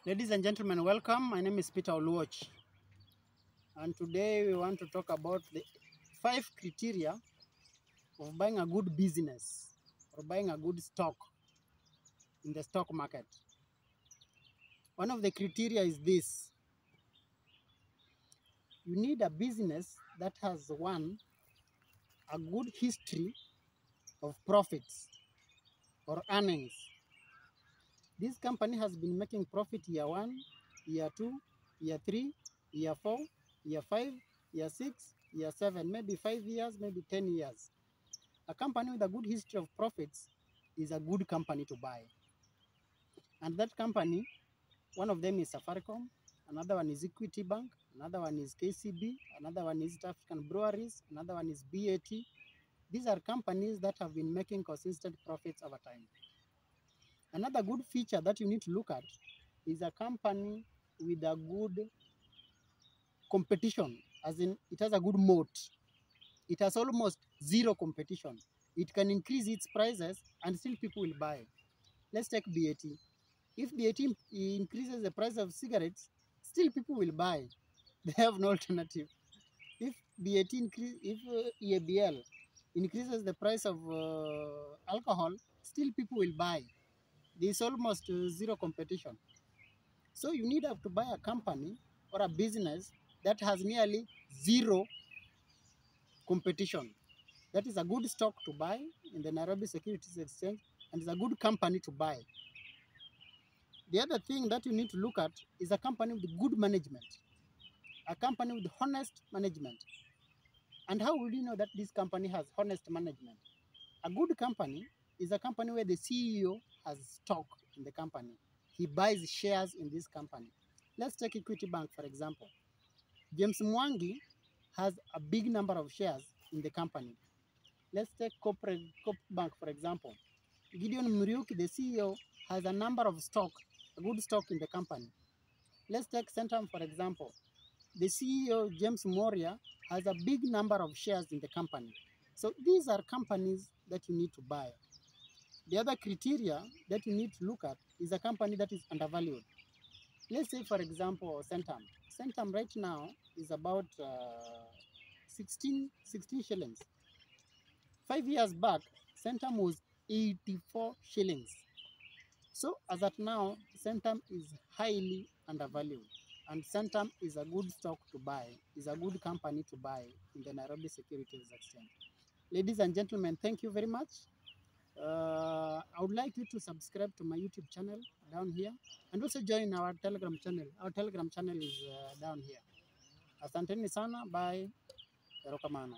Ladies and gentlemen, welcome. My name is Peter Oluoch, and today we want to talk about the 5 criteria of buying a good business or buying a good stock in the stock market. One of the criteria is this: you need a business that has a good history of profits or earnings. This company has been making profit year 1, year 2, year 3, year 4, year 5, year 6, year 7, maybe 5 years, maybe 10 years. A company with a good history of profits is a good company to buy. And that company, one of them is Safaricom, another one is Equity Bank, another one is KCB, another one is East African Breweries, another one is BAT. These are companies that have been making consistent profits over time. Another good feature that you need to look at is a company with a good competition, as in it has a good moat. It has almost zero competition. It can increase its prices and still people will buy. Let's take BAT. If BAT increases the price of cigarettes, still people will buy. They have no alternative. If EABL increases the price of alcohol, still people will buy. There's almost zero competition. So you need to buy a company or a business that has nearly zero competition. That is a good stock to buy in the Nairobi Securities Exchange, and is a good company to buy. The other thing that you need to look at is a company with good management, a company with honest management. And how will you know that this company has honest management? A good company is a company where the CEO has stock in the company. He buys shares in this company. Let's take Equity Bank, for example. James Mwangi has a big number of shares in the company. Let's take Coop Bank, for example. Gideon Muriuki, the CEO, has a number of a good stock in the company. Let's take Centrum, for example. The CEO, James Moria, has a big number of shares in the company. So these are companies that you need to buy. The other criteria that you need to look at is a company that is undervalued. Let's say, for example, Centrum. Centrum right now is about 16 shillings. 5 years back, Centrum was 84 shillings. So as at now, Centrum is highly undervalued. And Centrum is a good stock to buy, is a good company to buy in the Nairobi Securities Exchange. Ladies and gentlemen, thank you very much. I would like you to subscribe to my YouTube channel down here, and also join our Telegram channel. Our Telegram channel is down here. Asanteni sana, bye. Erokamano.